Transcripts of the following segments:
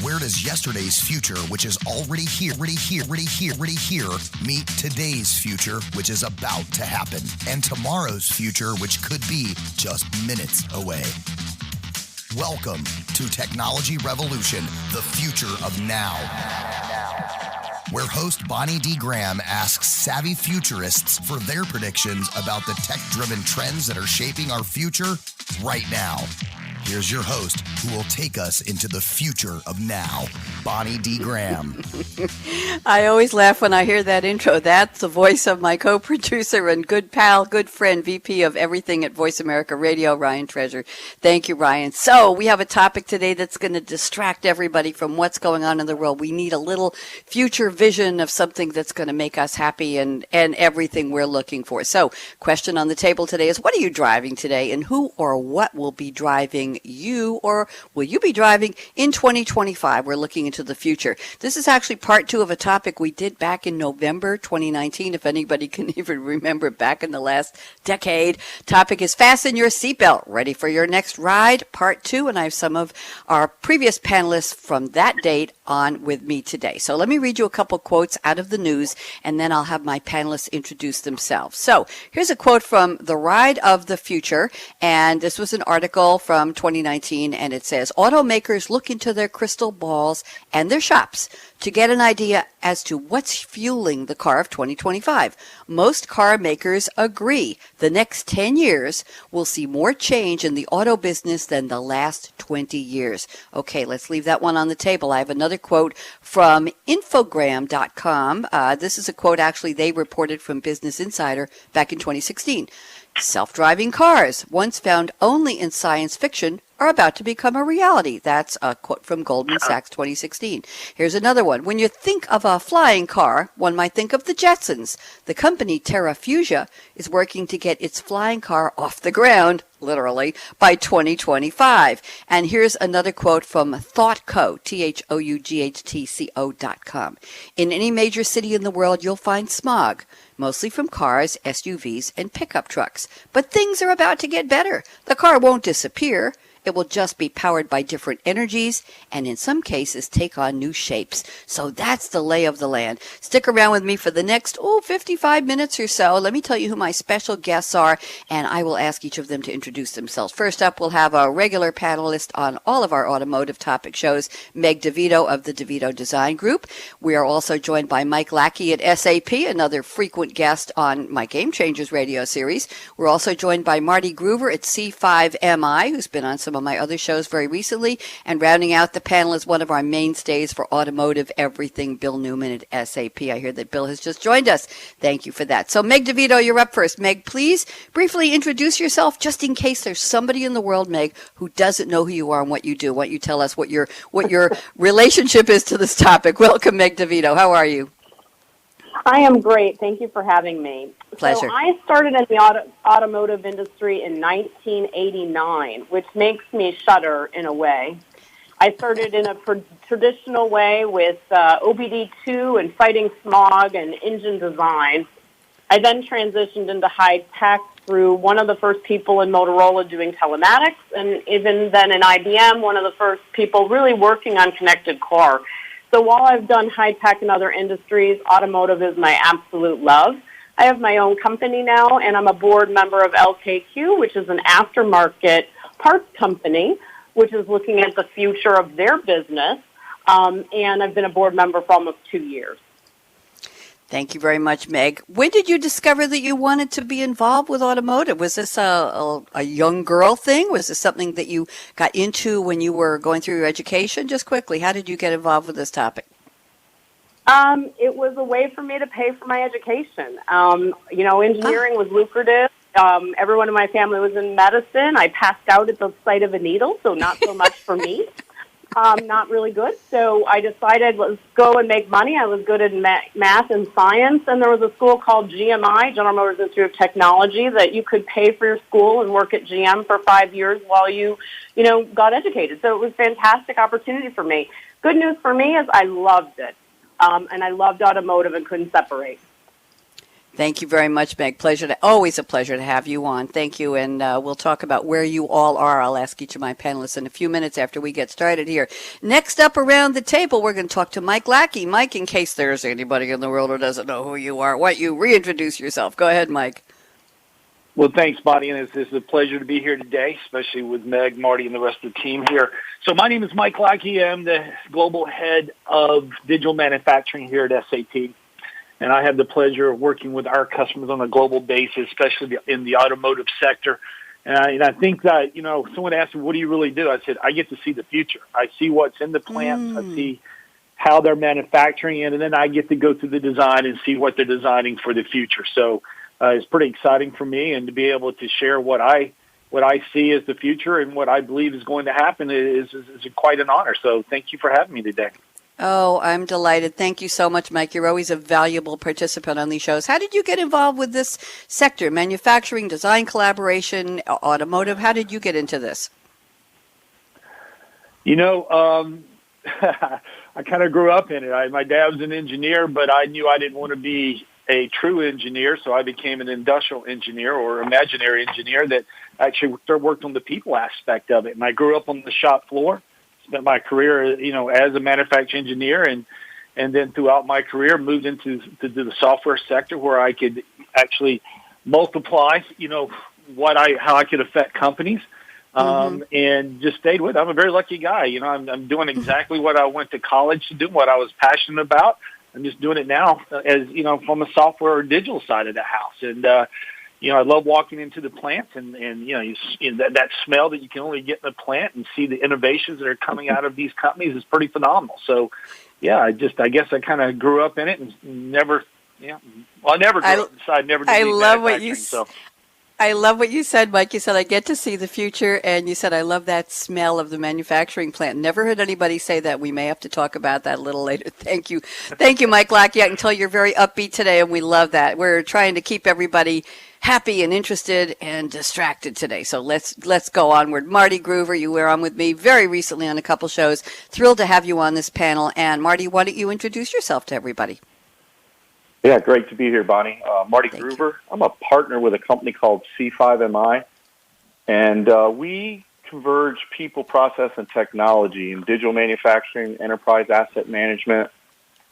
Where does yesterday's future, which is already here, meet today's future, which is about to happen, and tomorrow's future, which could be just minutes away? Welcome to Technology Revolution, the future of now, where host Bonnie D. Graham asks savvy futurists for their predictions about the tech-driven trends that are shaping our future right now. Here's your host, who will take us into the future of now, Bonnie D. Graham. I always laugh when I hear that intro. That's the voice of my co-producer and good pal, good friend, VP of everything at Voice America Radio, Ryan Treasure. Thank you, Ryan. So we have a topic today that's going to distract everybody from what's going on in the world. We need a little future vision of something that's going to make us happy and everything we're looking for. So question on the table today is, what are you driving today, and who or what will be driving you, or will you be driving in 2025? We're looking into the future. This is actually part 2 of a topic we did back in November 2019, if anybody can even remember, back in the last decade. Topic is Fasten Your Seatbelt. Ready for your next ride? Part 2, and I have some of our previous panelists from that date on with me today. So let me read you a couple quotes out of the news, and then I'll have my panelists introduce themselves. So here's a quote from The Ride of the Future, and this was an article from 2019, and it says, automakers look into their crystal balls and their shops to get an idea as to what's fueling the car of 2025. Most car makers agree the next 10 years will see more change in the auto business than the last 20 years. Okay, let's leave that one on the table. I have another quote from Infogram.com. This is a quote actually they reported from Business Insider back in 2016. Self-driving cars, once found only in science fiction, are about to become a reality. That's a quote from Goldman Sachs 2016. Here's another one. When you think of a flying car, one might think of the Jetsons. The company Terrafugia is working to get its flying car off the ground, literally, by 2025. And here's another quote from ThoughtCo, THOUGHTCO.com. In any major city in the world, you'll find smog, mostly from cars, SUVs, and pickup trucks. But things are about to get better. The car won't disappear. It will just be powered by different energies and in some cases take on new shapes. So that's the lay of the land. Stick around with me for the next 55 minutes or so. Let me tell you who my special guests are, and I will ask each of them to introduce themselves. First up, we'll have a regular panelist on all of our automotive topic shows, Meg Divitto of the Divitto Design Group. We are also joined by Mike Lackey at SAP, another frequent guest on my Game Changers radio series. We're also joined by Marty Groover at C5MI, who's been on some of my other shows very recently, and rounding out the panel is one of our mainstays for automotive everything, Bill Newman at SAP. I hear that Bill has just joined us. Thank you for that. So Meg Divitto, you're up first. Meg, please briefly introduce yourself, just in case there's somebody in the world, Meg, who doesn't know who you are and what you do. Why don't you tell us what your relationship is to this topic? Welcome, Meg Divitto. How are you? I am great. Thank you for having me. Pleasure. So I started in the automotive industry in 1989, which makes me shudder in a way. I started in a traditional way with OBD2 and fighting smog and engine design. I then transitioned into high tech through one of the first people in Motorola doing telematics, and even then in IBM, one of the first people really working on connected car. So while I've done high-tech and other industries, automotive is my absolute love. I have my own company now, and I'm a board member of LKQ, which is an aftermarket parts company, which is looking at the future of their business. And I've been a board member for almost 2 years. Thank you very much, Meg. When did you discover that you wanted to be involved with automotive? Was this a young girl thing? Was this something that you got into when you were going through your education? Just quickly, how did you get involved with this topic? It was a way for me to pay for my education. Engineering was lucrative. Everyone in my family was in medicine. I passed out at the sight of a needle, so not so much for me. Not really good. So I decided, let's go and make money. I was good at math and science, and there was a school called GMI, General Motors Institute of Technology, that you could pay for your school and work at GM for 5 years while you got educated. So it was a fantastic opportunity for me. Good news for me is I loved it, and I loved automotive and couldn't separate. Thank you very much, Meg. Always a pleasure to have you on. Thank you, and we'll talk about where you all are. I'll ask each of my panelists in a few minutes after we get started here. Next up around the table, we're going to talk to Mike Lackey. Mike, in case there's anybody in the world who doesn't know who you are, why don't you reintroduce yourself? Go ahead, Mike. Well, thanks, Bonnie, and it's a pleasure to be here today, especially with Meg, Marty, and the rest of the team here. So my name is Mike Lackey. I'm the global head of digital manufacturing here at SAP, and I have the pleasure of working with our customers on a global basis, especially in the automotive sector. And I think that, someone asked me, what do you really do? I said, I get to see the future. I see what's in the plants. I see how they're manufacturing it, and then I get to go through the design and see what they're designing for the future. So it's pretty exciting for me, and to be able to share what I see as the future and what I believe is going to happen is quite an honor. So thank you for having me today. Oh, I'm delighted. Thank you so much, Mike. You're always a valuable participant on these shows. How did you get involved with this sector? Manufacturing, design collaboration, automotive? How did you get into this? I kind of grew up in it. My dad was an engineer, but I knew I didn't want to be a true engineer, so I became an industrial engineer or imaginary engineer that actually worked on the people aspect of it. And I grew up on the shop floor, spent my career, as a manufacturing engineer, and then throughout my career moved into the software sector where I could actually multiply, how I could affect companies. And just stayed with it. I'm a very lucky guy. I'm doing exactly what I went to college to do, what I was passionate about. I'm just doing it now as, from a software or digital side of the house. And, I love walking into the plants and that smell that you can only get in the plant and see the innovations that are coming out of these companies is pretty phenomenal. So, yeah, I guess I kind of grew up in it and never grew up inside, never did manufacturing. I love what you said, Mike. You said, I get to see the future, and you said, I love that smell of the manufacturing plant. Never heard anybody say that. We may have to talk about that a little later. Thank you. Thank you, Mike Lackey. I can tell you're very upbeat today, and we love that. We're trying to keep everybody happy and interested and distracted today. So let's go onward. Marty Groover, you were on with me very recently on a couple shows. Thrilled to have you on this panel. And Marty, why don't you introduce yourself to everybody? Yeah, great to be here, Bonnie. Marty Groover. I'm a partner with a company called C5MI, and we converge people, process, and technology in digital manufacturing, enterprise asset management,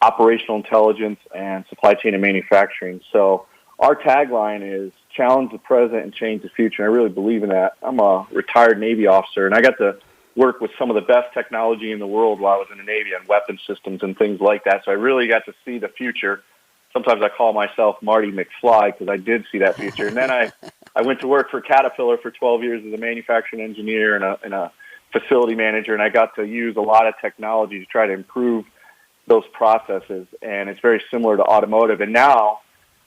operational intelligence, and supply chain and manufacturing. So our tagline is challenge the present and change the future, and I really believe in that. I'm a retired Navy officer, and I got to work with some of the best technology in the world while I was in the Navy on weapon systems and things like that, so I really got to see the future. Sometimes I call myself Marty McFly because I did see that future. And then I went to work for Caterpillar for 12 years as a manufacturing engineer and a facility manager, and I got to use a lot of technology to try to improve those processes. And it's very similar to automotive. And now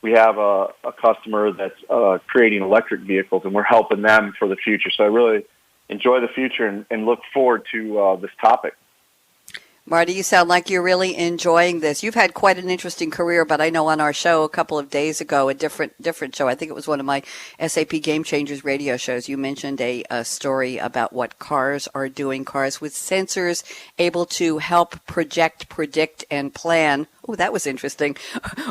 we have a customer that's creating electric vehicles, and we're helping them for the future. So I really enjoy the future and look forward to this topic. Marty, you sound like you're really enjoying this. You've had quite an interesting career, but I know on our show a couple of days ago, a different show, I think it was one of my SAP Game Changers radio shows, you mentioned a story about what cars are doing, cars with sensors able to help project, predict, and plan. Oh, that was interesting.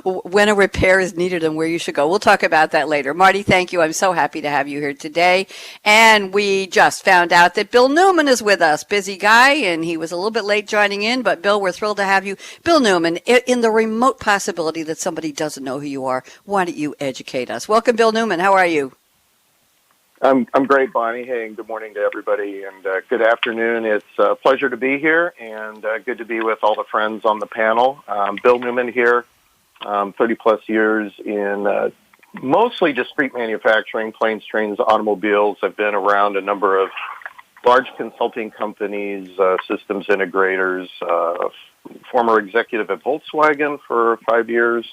When a repair is needed and where you should go. We'll talk about that later. Marty, thank you. I'm so happy to have you here today. And we just found out that Bill Newman is with us. Busy guy, and he was a little bit late joining in, but Bill, we're thrilled to have you. Bill Newman, in the remote possibility that somebody doesn't know who you are, why don't you educate us? Welcome, Bill Newman. How are you? I'm great, Bonnie. Hey, and good morning to everybody, and good afternoon. It's a pleasure to be here, and good to be with all the friends on the panel. Bill Newman here, 30-plus years in mostly discrete manufacturing, planes, trains, automobiles. I've been around a number of large consulting companies, systems integrators, former executive at Volkswagen for 5 years.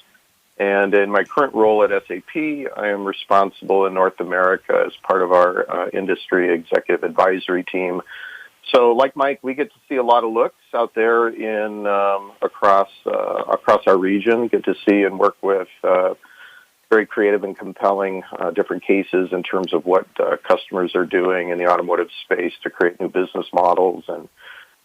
And in my current role at SAP, I am responsible in North America as part of our industry executive advisory team. So, like Mike, we get to see a lot of looks out there in across our region. Get to see and work with very creative and compelling different cases in terms of what customers are doing in the automotive space to create new business models and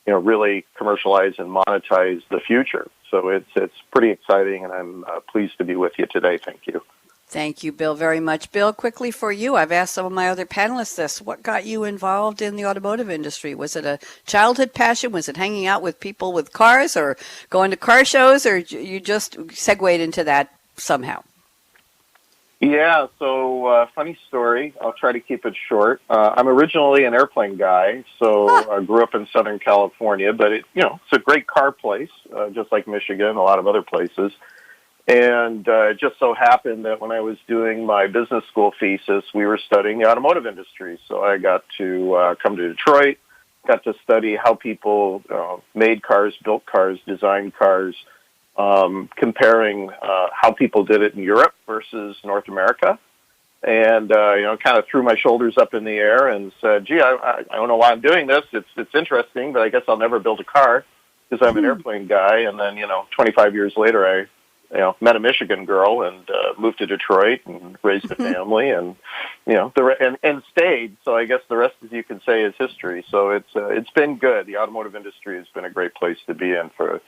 really commercialize and monetize the future. So it's pretty exciting, and I'm pleased to be with you today. Thank you. Thank you, Bill, very much. Bill, quickly for you, I've asked some of my other panelists this. What got you involved in the automotive industry? Was it a childhood passion? Was it hanging out with people with cars or going to car shows, or you just segued into that somehow? Yeah, so funny story. I'll try to keep it short. I'm originally an airplane guy, so I grew up in Southern California, but it's a great car place, just like Michigan, a lot of other places. And it just so happened that when I was doing my business school thesis, we were studying the automotive industry. So I got to come to Detroit, got to study how people made cars, built cars, designed cars, comparing how people did it in Europe versus North America. And, kind of threw my shoulders up in the air and said, gee, I don't know why I'm doing this. It's interesting, but I guess I'll never build a car because I'm an airplane guy. And then, 25 years later, I met a Michigan girl and moved to Detroit and raised a family and, and stayed. So I guess the rest, as you can say, is history. So it's been good. The automotive industry has been a great place to be in for,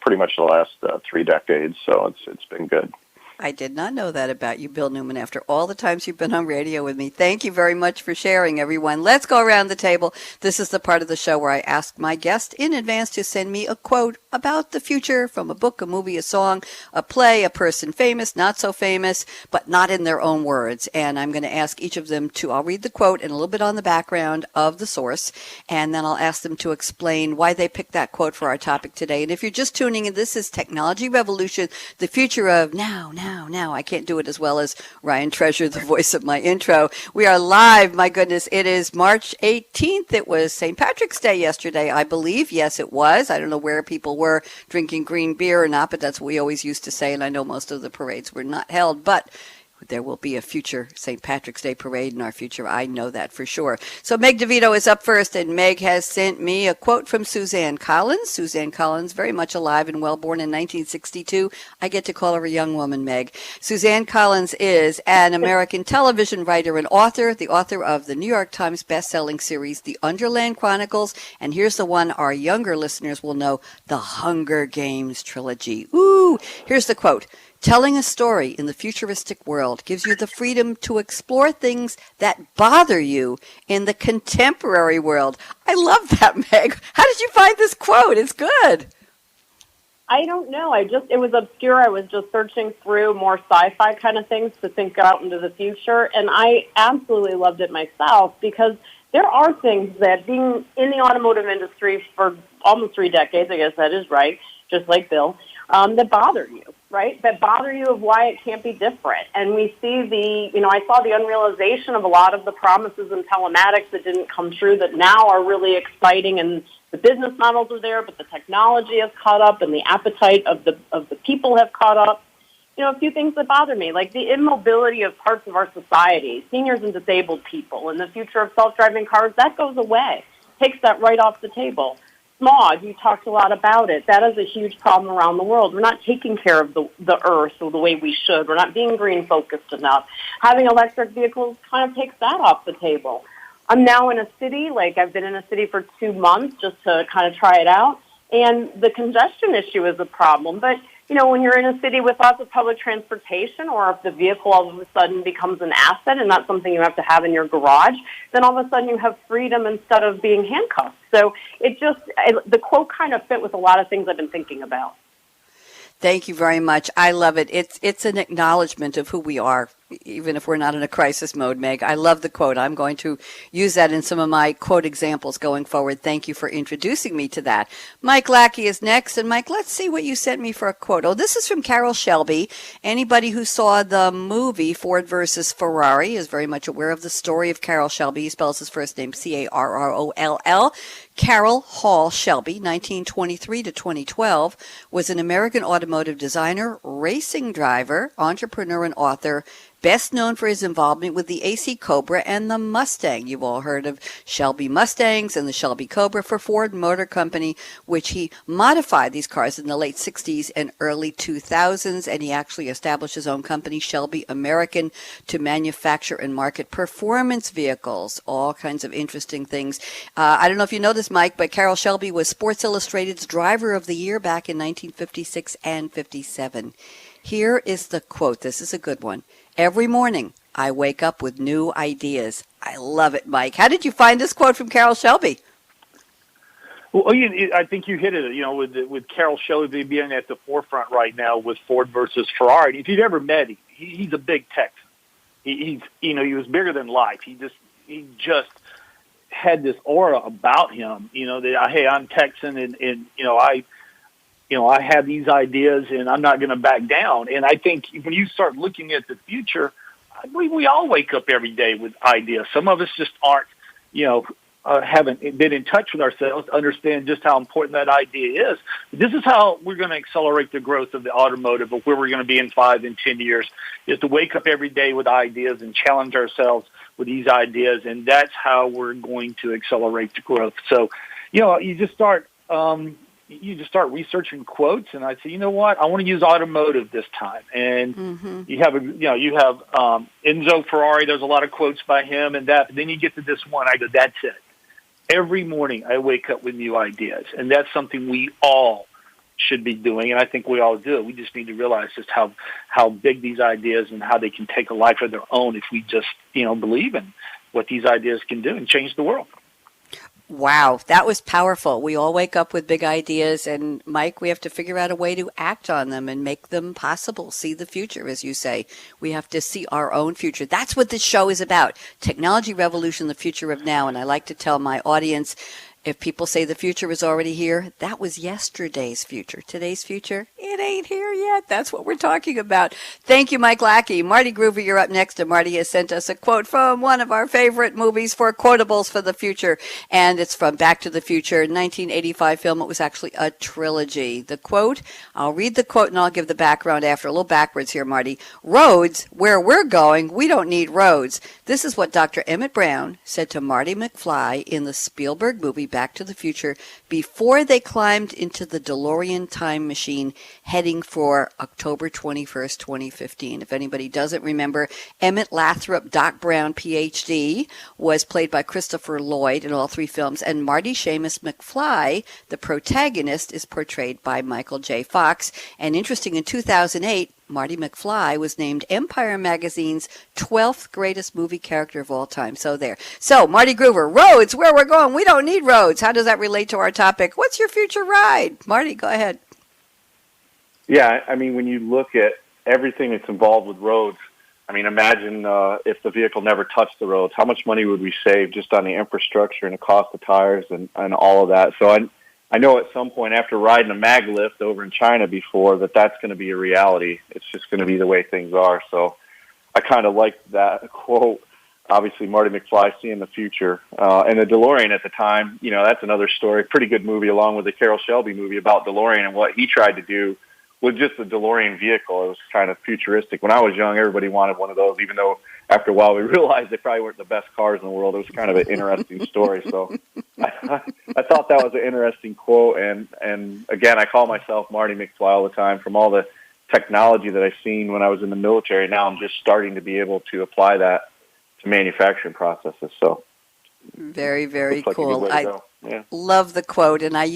pretty much the last 3 decades. So it's been good. I did not know that about you, Bill Newman, after all the times you've been on radio with me. Thank you very much for sharing, everyone. Let's go around the table. This is the part of the show where I ask my guest in advance to send me a quote about the future from a book, a movie, a song, a play, a person famous, not so famous, but not in their own words. And I'm going to ask each of them I'll read the quote and a little bit on the background of the source, and then I'll ask them to explain why they picked that quote for our topic today. And if you're just tuning in, this is Technology Revolution, the future of now. I can't do it as well as Ryan Treasure, the voice of my intro. We are live. My goodness, it is March 18th. It was St. Patrick's Day yesterday, I believe. Yes, it was. I don't know where people were drinking green beer or not, but that's what we always used to say. And I know most of the parades were not held, but there will be a future St. Patrick's Day parade in our future. I know that for sure. So Meg Divitto is up first, and Meg has sent me a quote from Suzanne Collins. Suzanne Collins, very much alive and well, born in 1962. I get to call her a young woman, Meg. Suzanne Collins is an American television writer and author, the author of the New York Times bestselling series, The Underland Chronicles, and here's the one our younger listeners will know, The Hunger Games trilogy. Ooh, here's the quote. Telling a story in the futuristic world gives you the freedom to explore things that bother you in the contemporary world. I love that, Meg. How did you find this quote? It's good. I don't know. It was obscure. I was just searching through more sci-fi kind of things to think out into the future, and I absolutely loved it myself because there are things that being in the automotive industry for almost 3 decades, I guess that is right, just like Bill, that bother you, right? That bother you of why it can't be different. And we see I saw the unrealization of a lot of the promises in telematics that didn't come true that now are really exciting, and the business models are there, but the technology has caught up and the appetite of the people have caught up. A few things that bother me, like the immobility of parts of our society, seniors and disabled people, and the future of self-driving cars, that goes away. Takes that right off the table. Smog, you talked a lot about it. That is a huge problem around the world. We're not taking care of the earth the way we should. We're not being green focused enough. Having electric vehicles kind of takes that off the table. I'm now in a city, I've been in a city for 2 months just to kind of try it out, and the congestion issue is a problem. But, when you're in a city with lots of public transportation, or if the vehicle all of a sudden becomes an asset and not something you have to have in your garage, then all of a sudden you have freedom instead of being handcuffed. So the quote kind of fit with a lot of things I've been thinking about. Thank you very much. I love it. It's an acknowledgement of who we are, even if we're not in a crisis mode, Meg. I love the quote. I'm going to use that in some of my quote examples going forward. Thank you for introducing me to that. Mike Lackey is next. And Mike, let's see what you sent me for a quote. Oh, this is from Carroll Shelby. Anybody who saw the movie Ford versus Ferrari is very much aware of the story of Carroll Shelby. He spells his first name Carroll. Carroll Hall Shelby, 1923 to 2012, was an American automotive designer, racing driver, entrepreneur, and author best known for his involvement with the AC Cobra and the Mustang. You've all heard of Shelby Mustangs and the Shelby Cobra for Ford Motor Company, which he modified these cars in the late 60s and early 2000s, and he actually established his own company, Shelby American, to manufacture and market performance vehicles, all kinds of interesting things. I don't know if you know this, Mike, but Carroll Shelby was Sports Illustrated's Driver of the Year back in 1956 and 57. Here is the quote. This is a good one. Every morning, I wake up with new ideas. I love it, Mike. How did you find this quote from Carroll Shelby? Well, I think you hit it. With Carroll Shelby being at the forefront right now with Ford versus Ferrari. If you've ever met him, he's a big Texan. He was bigger than life. He just had this aura about him. That hey, I'm Texan, and I have these ideas, and I'm not going to back down. And I think when you start looking at the future, we all wake up every day with ideas. Some of us just aren't, haven't been in touch with ourselves to understand just how important that idea is. This is how we're going to accelerate the growth of the automotive, of where we're going to be in 5 and 10 years, is to wake up every day with ideas and challenge ourselves with these ideas, and that's how we're going to accelerate the growth. So, you just start researching quotes, and I say, you know what, I want to use automotive this time. And you have Enzo Ferrari. There's a lot of quotes by him, and that. But then you get to this one. I go, that's it. Every morning I wake up with new ideas, and that's something we all should be doing, and I think we all do it. We just need to realize just how big these ideas and how they can take a life of their own if we just believe in what these ideas can do and change the world. Wow, that was powerful. We all wake up with big ideas, and Mike, we have to figure out a way to act on them and make them possible, see the future, as you say. We have to see our own future. That's what this show is about. Technology revolution, the future of now. And I like to tell my audience, if people say the future is already here, that was yesterday's future. Today's future, it ain't here yet. That's what we're talking about. Thank you, Mike Lackey. Marty Groover, you're up next. And Marty has sent us a quote from one of our favorite movies for quotables for the future. And it's from Back to the Future, 1985 film. It was actually a trilogy. The quote, I'll read the quote and I'll give the background after. A little backwards here, Marty. Roads, where we're going, we don't need roads. This is what Dr. Emmett Brown said to Marty McFly in the Spielberg movie Back to the Future before they climbed into the DeLorean time machine heading for October 21st, 2015. If anybody doesn't remember, Emmett Lathrop, Doc Brown, Ph.D., was played by Christopher Lloyd in all 3 films, and Marty Seamus McFly, the protagonist, is portrayed by Michael J. Fox. And interesting, in 2008, Marty McFly was named Empire Magazine's 12th greatest movie character of all time. So there. So, Marty Groover, roads, where we're going, we don't need roads. How does that relate to our topic? What's your future ride? Marty, go ahead. Yeah, I mean, when you look at everything that's involved with roads, I mean, imagine if the vehicle never touched the roads, how much money would we save just on the infrastructure and the cost of tires and all of that? So I know at some point after riding a mag lift over in China before that's going to be a reality. It's just going to be the way things are. So I kind of like that quote. Obviously, Marty McFly seeing the future. And the DeLorean at the time, that's another story. Pretty good movie along with the Carroll Shelby movie about DeLorean and what he tried to do with just the DeLorean vehicle. It was kind of futuristic. When I was young, everybody wanted one of those, even though after a while we realized they probably weren't the best cars in the world. It was kind of an interesting story. So I thought that was an interesting quote. And again, I call myself Marty McFly all the time from all the technology that I've seen when I was in the military. Now I'm just starting to be able to apply that to manufacturing processes. So very, very like cool. Yeah. Love the quote, and I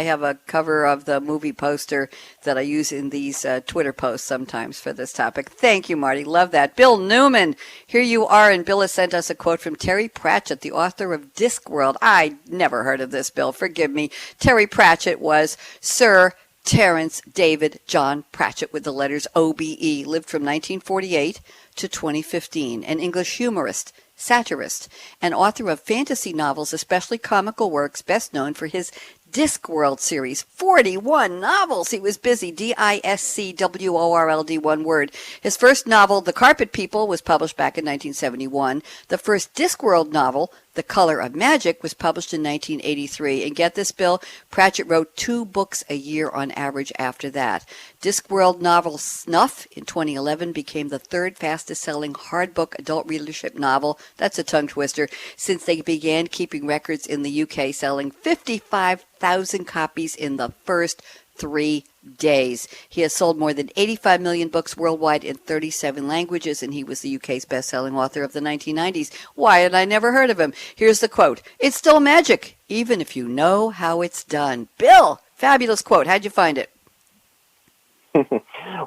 have a cover of the movie poster that I use in these Twitter posts sometimes for this topic. Thank you, Marty. Love that. Bill Newman, here you are, and Bill has sent us a quote from Terry Pratchett, the author of Discworld. I never heard of this, Bill. Forgive me. Terry Pratchett was Sir Terence David John Pratchett with the letters OBE, lived from 1948 to 2015, an English humorist, satirist, and author of fantasy novels, especially comical works, best known for his Discworld series. 41 novels. He was busy. Discworld, one word. His first novel, The Carpet People, was published back in 1971. The first Discworld novel, The Color of Magic was published in 1983. And get this, Bill, Pratchett wrote 2 books a year on average after that. Discworld novel Snuff in 2011 became the 3rd fastest-selling hardbook adult readership novel, that's a tongue twister, since they began keeping records in the UK, selling 55,000 copies in the first 3 days. He has sold more than 85 million books worldwide in 37 languages, and he was the UK's best-selling author of the 1990s. Why had I never heard of him? Here's the quote. It's still magic, even if you know how it's done. Bill, fabulous quote. How'd you find it?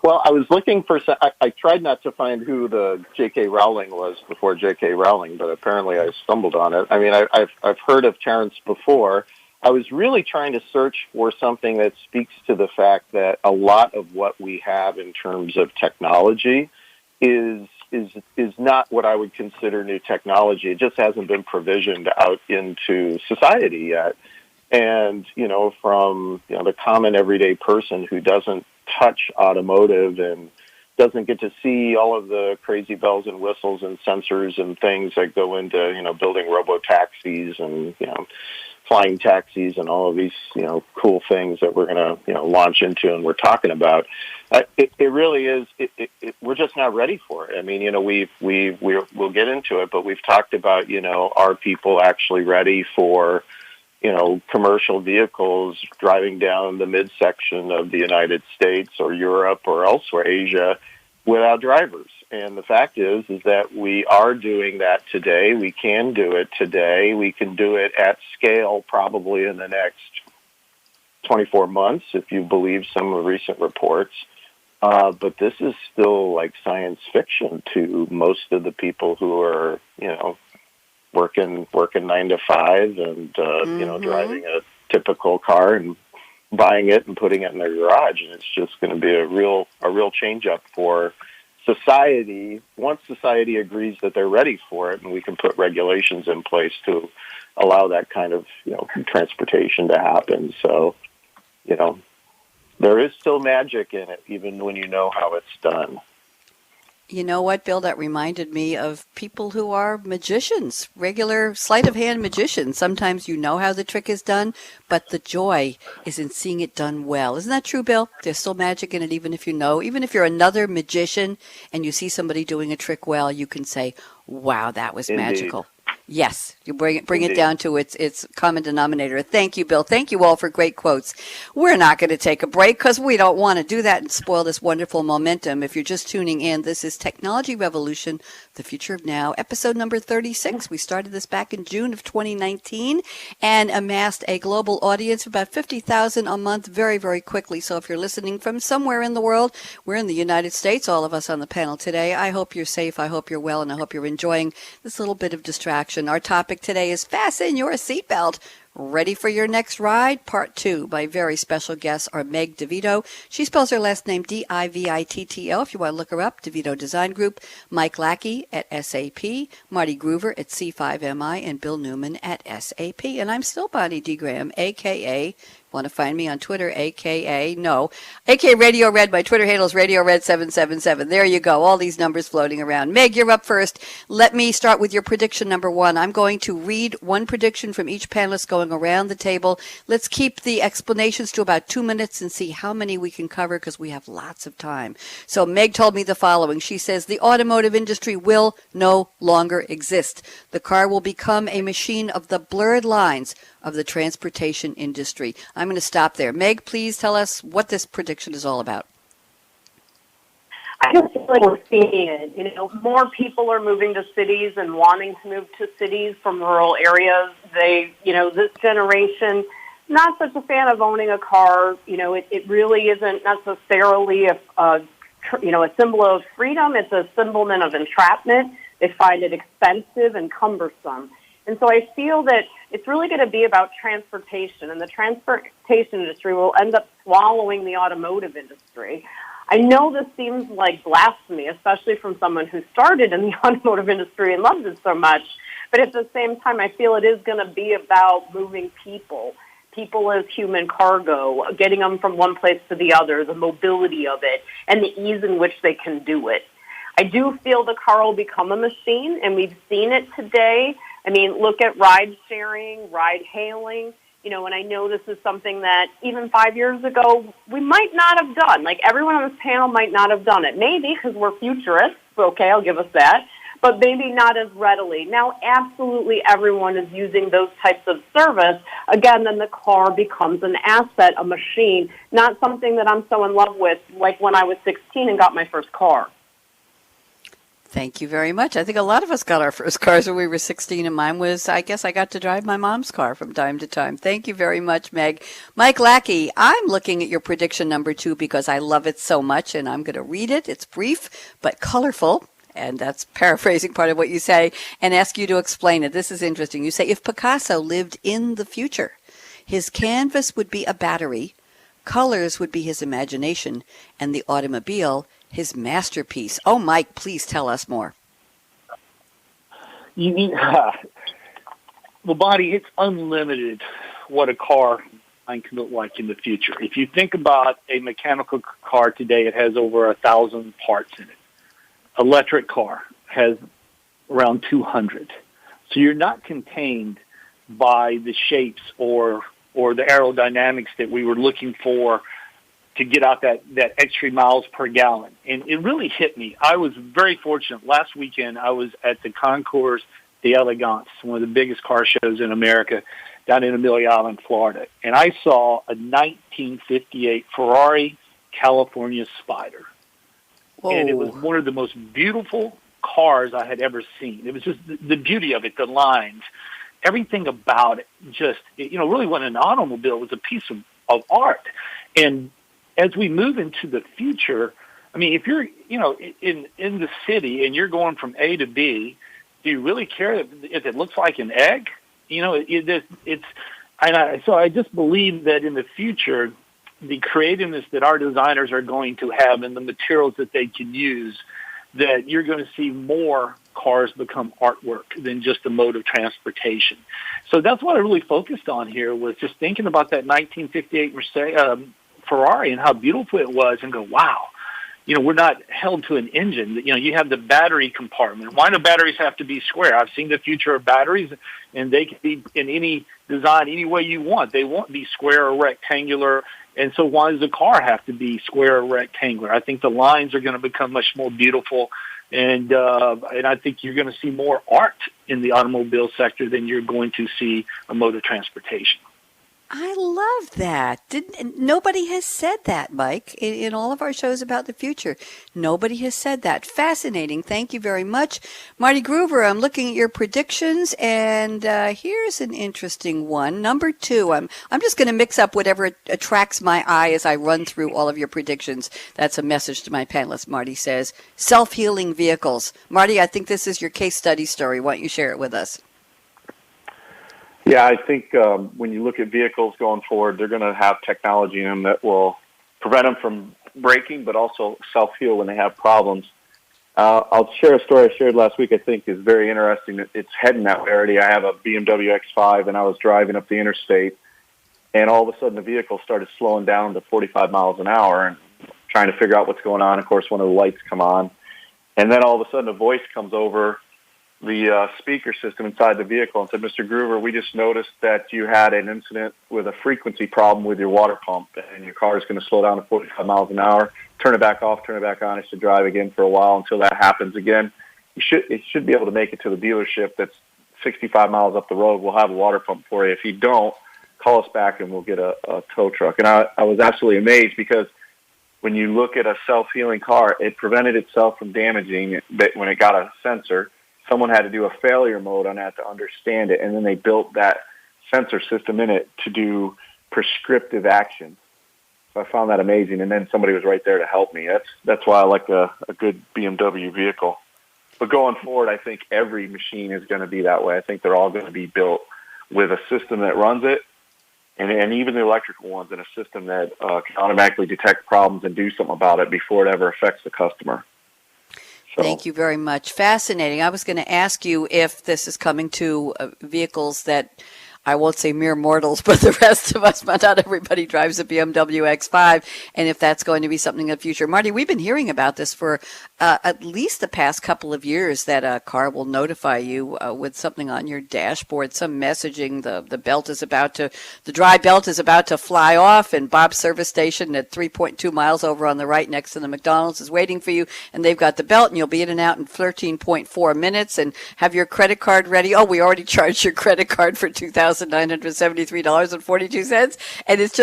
Well, I was looking for. I tried not to find who the J.K. Rowling was before J.K. Rowling, but apparently I stumbled on it. I mean, I've heard of Terrence before. I was really trying to search for something that speaks to the fact that a lot of what we have in terms of technology is not what I would consider new technology. It just hasn't been provisioned out into society yet. And, from, the common everyday person who doesn't touch automotive and doesn't get to see all of the crazy bells and whistles and sensors and things that go into, building robo-taxis and, flying taxis and all of these, cool things that we're going to, launch into and we're talking about. It really is. We're just not ready for it. I mean, we'll get into it, but we've talked about, are people actually ready for, commercial vehicles driving down the midsection of the United States or Europe or elsewhere, Asia, without drivers. And the fact is that we are doing that today. We can do it today. We can do it at scale probably in the next 24 months, if you believe some of the recent reports. But this is still like science fiction to most of the people who are, working 9 to 5 and, driving a typical car and buying it and putting it in their garage. And it's just going to be a real change up for society. Once society agrees that they're ready for it and we can put regulations in place to allow that kind of, transportation to happen. So, there is still magic in it, even when you know how it's done. You know what, Bill? That reminded me of people who are magicians, regular sleight-of-hand magicians. Sometimes you know how the trick is done, but the joy is in seeing it done well. Isn't that true, Bill? There's still magic in it, even if you know. Even if you're another magician and you see somebody doing a trick well, you can say, wow, that was Indeed. Magical. Yes, you bring it down to its common denominator. Thank you, Bill. Thank you all for great quotes. We're not going to take a break because we don't want to do that and spoil this wonderful momentum. If you're just tuning in, this is Technology Revolution, the Future of Now, episode number 36. We started this back in June of 2019 and amassed a global audience of about 50,000 a month very, very quickly. So if you're listening from somewhere in the world, we're in the United States, all of us on the panel today. I hope you're safe, I hope you're well, and I hope you're enjoying this little bit of distraction. Our topic today is Fasten Your Seatbelt. Ready for your next ride? Part 2. My very special guests are Meg Divitto. She spells her last name Divitto. If you want to look her up, Divitto Design Group. Mike Lackey at SAP. Marty Groover at C5MI. And Bill Newman at SAP. And I'm still Bonnie D. Graham, a.k.a. Want to find me on Twitter, a.k.a. Radio Red. My Twitter handle is Radio Red 777. There you go. All these numbers floating around. Meg, you're up first. Let me start with your prediction number 1. I'm going to read one prediction from each panelist going around the table. Let's keep the explanations to about 2 minutes and see how many we can cover because we have lots of time. So Meg told me the following. She says the automotive industry will no longer exist. The car will become a machine of the blurred lines of the transportation industry. I'm going to stop there. Meg, please tell us what this prediction is all about. I just feel like we're seeing it. More people are moving to cities and wanting to move to cities from rural areas. This generation, not such a fan of owning a car. It really isn't necessarily a symbol of freedom. It's a symbol of entrapment. They find it expensive and cumbersome. And so I feel that it's really going to be about transportation, and the transportation industry will end up swallowing the automotive industry. I know this seems like blasphemy, especially from someone who started in the automotive industry and loves it so much, but at the same time, I feel it is going to be about moving people as human cargo, getting them from one place to the other, the mobility of it, and the ease in which they can do it. I do feel the car will become a machine, and we've seen it today. I mean, look at ride sharing, ride hailing, and I know this is something that even 5 years ago we might not have done. Like, everyone on this panel might not have done it. Maybe because we're futurists. Okay, I'll give us that. But maybe not as readily. Now, absolutely everyone is using those types of service. Again, then the car becomes an asset, a machine, not something that I'm so in love with like when I was 16 and got my first car. Thank you very much. I think a lot of us got our first cars when we were 16, and mine was, I guess I got to drive my mom's car from time to time. Thank you very much, Meg. Mike Lackey, I'm looking at your prediction number 2 because I love it so much, and I'm going to read it. It's brief but colorful, and that's paraphrasing part of what you say, and ask you to explain it. This is interesting. You say, if Picasso lived in the future, his canvas would be a battery, colors would be his imagination, and the automobile his masterpiece. Oh, Mike, please tell us more. You mean, well, Bonnie, it's unlimited what a car can look like in the future. If you think about a mechanical car today, it has over 1,000 parts in it. Electric car has around 200. So you're not contained by the shapes or the aerodynamics that we were looking for to get out that extra miles per gallon. And it really hit me. I was very fortunate. Last weekend, I was at the Concours d'Elegance, one of the biggest car shows in America, down in Amelia Island, Florida. And I saw a 1958 Ferrari California Spider. Whoa. And it was one of the most beautiful cars I had ever seen. It was just the beauty of it, the lines, everything about it. Just, really wasn't an automobile. It was a piece of art. And as we move into the future, I mean, if you're, in the city and you're going from A to B, do you really care if it looks like an egg? So I just believe that in the future, the creativeness that our designers are going to have and the materials that they can use, that you're going to see more cars become artwork than just a mode of transportation. So that's what I really focused on here, was just thinking about that 1958 Ferrari and how beautiful it was, and go, wow, we're not held to an engine. You have the battery compartment. Why do batteries have to be square? I've seen the future of batteries, and they can be in any design any way you want. They won't be square or rectangular. And so why does the car have to be square or rectangular? I think the lines are going to become much more beautiful, and I think you're going to see more art in the automobile sector than you're going to see a mode of transportation. I love that. Nobody has said that, Mike, in all of our shows about the future. Nobody has said that. Fascinating. Thank you very much. Marty Groover, I'm looking at your predictions, and here's an interesting one. Number 2, I'm just going to mix up whatever attracts my eye as I run through all of your predictions. That's a message to my panelists, Marty says. Self-healing vehicles. Marty, I think this is your case study story. Why don't you share it with us? Yeah, I think when you look at vehicles going forward, they're going to have technology in them that will prevent them from breaking, but also self-heal when they have problems. I'll share a story I shared last week I think is very interesting. It's heading that way already. I have a BMW X5, and I was driving up the interstate, and all of a sudden the vehicle started slowing down to 45 miles an hour and trying to figure out what's going on. Of course, one of the lights come on, and then all of a sudden a voice comes over the speaker system inside the vehicle and said, Mr. Groover, we just noticed that you had an incident with a frequency problem with your water pump, and your car is going to slow down to 45 miles an hour. Turn it back off, turn it back on. It should drive again for a while until that happens again. It should be able to make it to the dealership that's 65 miles up the road. We'll have a water pump for you. If you don't, call us back and we'll get a tow truck. And I was absolutely amazed, because when you look at a self-healing car, it prevented itself from damaging it when it got a sensor. Someone had to do a failure mode on that to understand it, and then they built that sensor system in it to do prescriptive action. So I found that amazing, and then somebody was right there to help me. That's why I like a good BMW vehicle. But going forward, I think every machine is going to be that way. I think they're all going to be built with a system that runs it, and even the electrical ones, in a system that can automatically detect problems and do something about it before it ever affects the customer. Thank you very much. Fascinating. I was going to ask you if this is coming to vehicles that I won't say mere mortals, but the rest of us, but not everybody drives a BMW X5, and if that's going to be something in the future. Marty, we've been hearing about this for at least the past couple of years, that a car will notify you with something on your dashboard, some messaging, the dry belt is about to fly off, and Bob's service station at 3.2 miles over on the right next to the McDonald's is waiting for you, and they've got the belt, and you'll be in and out in 13.4 minutes, and have your credit card ready. Oh, we already charged your credit card for $2,973.42, and it's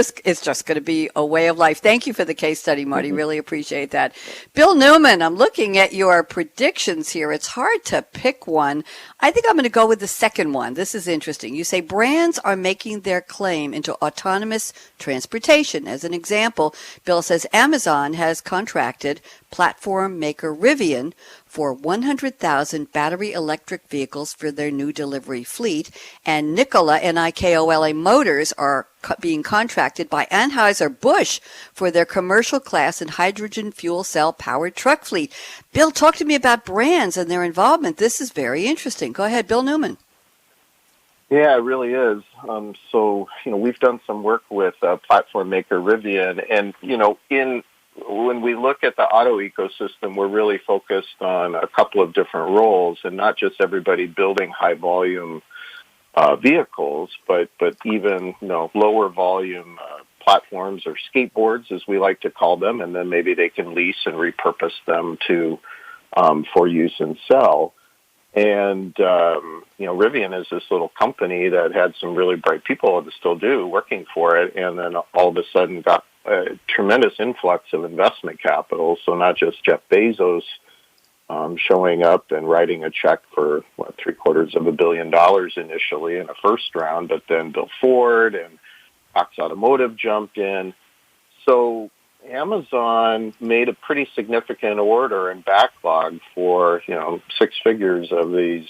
just going to be a way of life. Thank you for the case study, Marty. Really appreciate that. Bill Newman, I'm looking at your predictions here. It's hard to pick one. I think I'm going to go with the second one. This is interesting. You say brands are making their claim into autonomous transportation. As an example, Bill says Amazon has contracted platform maker Rivian for 100,000 battery electric vehicles for their new delivery fleet, and Nikola, Nikola Motors, are being contracted by Anheuser-Busch for their commercial class and hydrogen fuel cell powered truck fleet. Bill, talk to me about brands and their involvement. This is very interesting. Go ahead, Bill Newman. Yeah, it really is. We've done some work with platform maker Rivian, and, when we look at the auto ecosystem, we're really focused on a couple of different roles, and not just everybody building high volume vehicles, but even lower volume platforms or skateboards, as we like to call them, and then maybe they can lease and repurpose them to for use and sell. And Rivian is this little company that had some really bright people, and still do, working for it, and then all of a sudden got a tremendous influx of investment capital. So not just Jeff Bezos showing up and writing a check for $750 million initially in a first round, but then Bill Ford and Cox Automotive jumped in. So Amazon made a pretty significant order and backlog for six figures for the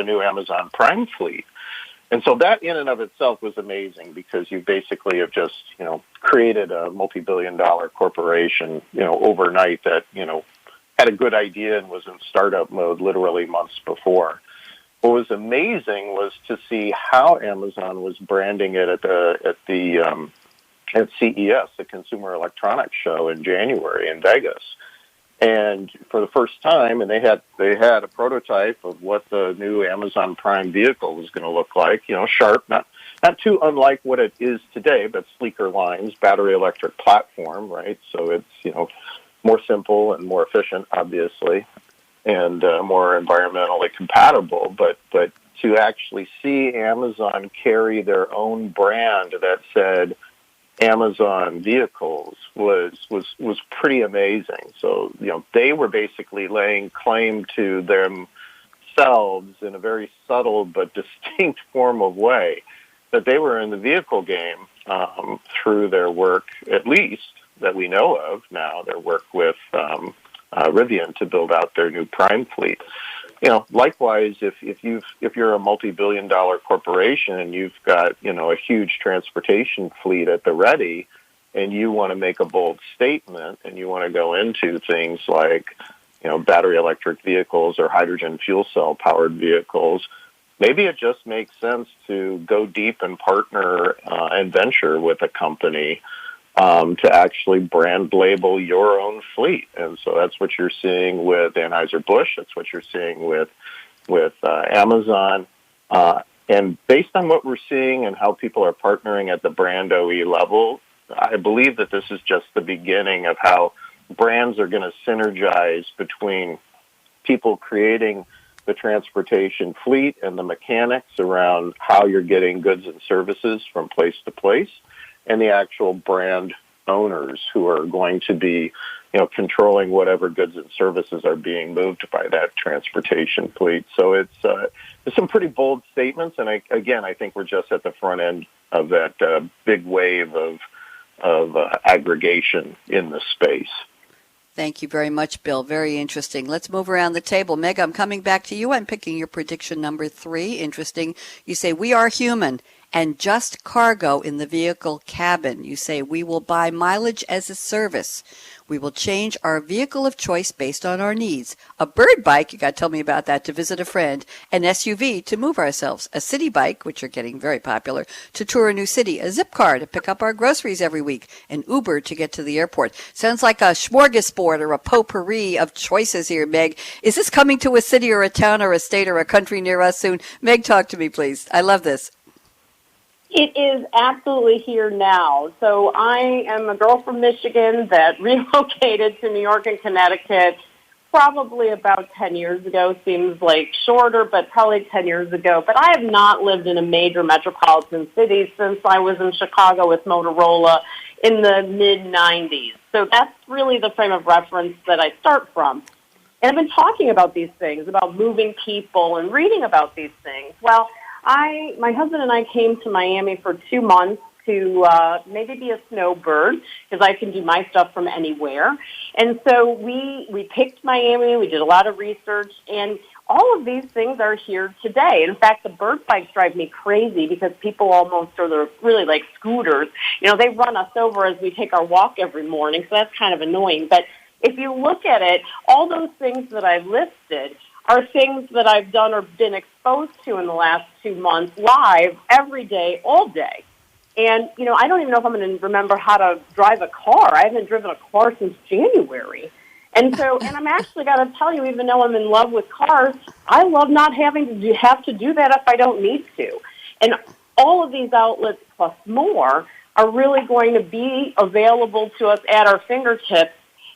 new Amazon Prime fleet. And so that in and of itself was amazing, because you basically have just, created a multi-billion-dollar corporation, overnight that, had a good idea and was in startup mode literally months before. What was amazing was to see how Amazon was branding it at CES, the Consumer Electronics Show in January in Vegas. And for the first time, and they had a prototype of what the new Amazon Prime vehicle was going to look like, sharp, not too unlike what it is today, but sleeker lines, battery electric platform, right? So it's, more simple and more efficient, obviously, and more environmentally compatible. But to actually see Amazon carry their own brand that said Amazon vehicles was pretty amazing. So, they were basically laying claim to themselves in a very subtle but distinct form of way that they were in the vehicle game through their work, at least that we know of now, their work with Rivian to build out their new Prime fleet. Likewise, if you're a multi-billion-dollar corporation and you've got, a huge transportation fleet at the ready, and you want to make a bold statement and you want to go into things like, battery electric vehicles or hydrogen fuel cell powered vehicles, maybe it just makes sense to go deep and partner and venture with a company to actually brand label your own fleet. And so that's what you're seeing with Anheuser-Busch. That's what you're seeing with Amazon. And based on what we're seeing and how people are partnering at the brand OE level, I believe that this is just the beginning of how brands are going to synergize between people creating the transportation fleet and the mechanics around how you're getting goods and services from place to place, and the actual brand owners who are going to be, controlling whatever goods and services are being moved by that transportation fleet. So it's some pretty bold statements, and I think we're just at the front end of that big wave of aggregation in the space. Thank you very much, Bill. Very interesting. Let's move around the table. Meg, I'm coming back to you. I'm picking your prediction number 3. Interesting. You say, we are human and just cargo in the vehicle cabin. You say, we will buy mileage as a service. We will change our vehicle of choice based on our needs. A bird bike, you got to tell me about that, to visit a friend. An SUV to move ourselves. A city bike, which are getting very popular, to tour a new city. A zip car to pick up our groceries every week. An Uber to get to the airport. Sounds like a smorgasbord or a potpourri of choices here, Meg. Is this coming to a city or a town or a state or a country near us soon? Meg, talk to me, please. I love this. It is absolutely here now. So I am a girl from Michigan that relocated to New York and Connecticut probably about 10 years ago. Seems like shorter, but probably 10 years ago. But I have not lived in a major metropolitan city since I was in Chicago with Motorola in the mid-90s. So that's really the frame of reference that I start from. And I've been talking about these things, about moving people and reading about these things. Well, my husband and I came to Miami for 2 months to maybe be a snowbird because I can do my stuff from anywhere. And so we picked Miami. We did a lot of research, and all of these things are here today. In fact, the bird bikes drive me crazy because people almost are really like scooters. You know, they run us over as we take our walk every morning, so that's kind of annoying. But if you look at it, all those things that I've listed are things that I've done or been exposed to in the last 2 months live every day, all day. And, you know, I don't even know if I'm going to remember how to drive a car. I haven't driven a car since January. And so, and I'm actually got to tell you, even though I'm in love with cars, I love not having to have to do that if I don't need to. And all of these outlets plus more are really going to be available to us at our fingertips.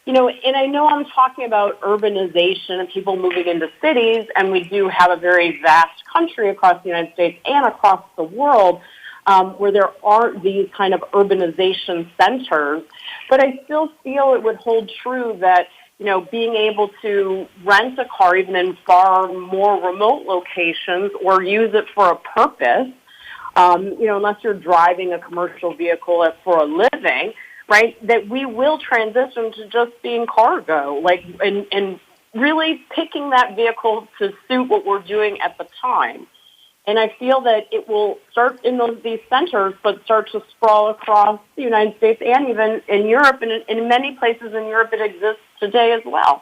You know, and I know I'm talking about urbanization and people moving into cities, and we do have a very vast country across the United States and across the world where there aren't these kind of urbanization centers. But I still feel it would hold true that, you know, being able to rent a car even in far more remote locations or use it for a purpose, you know, unless you're driving a commercial vehicle for a living, right, that we will transition to just being cargo, like, and really picking that vehicle to suit what we're doing at the time. And I feel that it will start in these centers, but start to sprawl across the United States and even in Europe. And in many places in Europe, it exists today as well.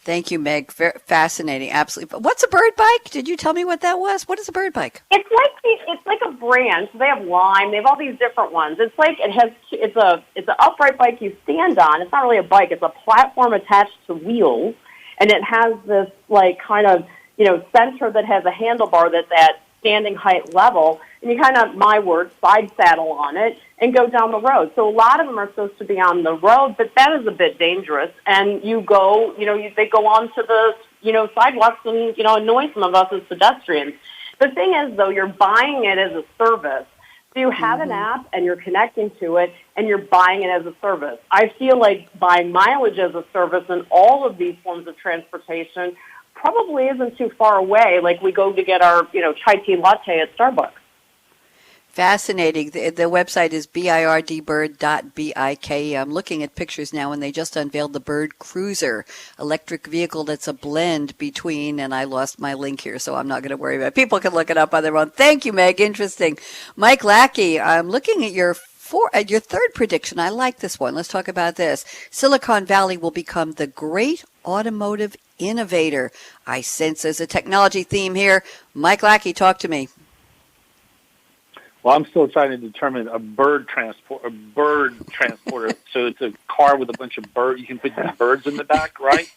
Thank you, Meg. Very fascinating. Absolutely. What's a bird bike? Did you tell me what that was? What is a bird bike? It's like a brand. So they have Lime. They have all these different ones. It's like it's an upright bike you stand on. It's not really a bike. It's a platform attached to wheels, and it has this like kind of, you know, center that has a handlebar that's at standing height level, and you kind of, my word, side saddle on it and go down the road. So a lot of them are supposed to be on the road, but that is a bit dangerous. And you go, you know, they go onto the, you know, sidewalks and, you know, annoy some of us as pedestrians. The thing is, though, you're buying it as a service. So you have an app and you're connecting to it and you're buying it as a service. I feel like buying mileage as a service in all of these forms of transportation probably isn't too far away, like we go to get our, you know, chai tea latte at Starbucks. Fascinating. The website is birdbik. I'm looking at pictures now, and they just unveiled the Bird Cruiser, electric vehicle that's a blend between, and I lost my link here, so I'm not going to worry about it. People can look it up on their own. Thank you, Meg. Interesting. Mike Lackey, I'm looking at your third prediction. I like this one. Let's talk about this. Silicon Valley will become the great automotive innovator. I sense there's a technology theme here. Mike Lackey, talk to me. Well, I'm still trying to determine a bird transporter. So it's a car with a bunch of birds. You can put these birds in the back, right?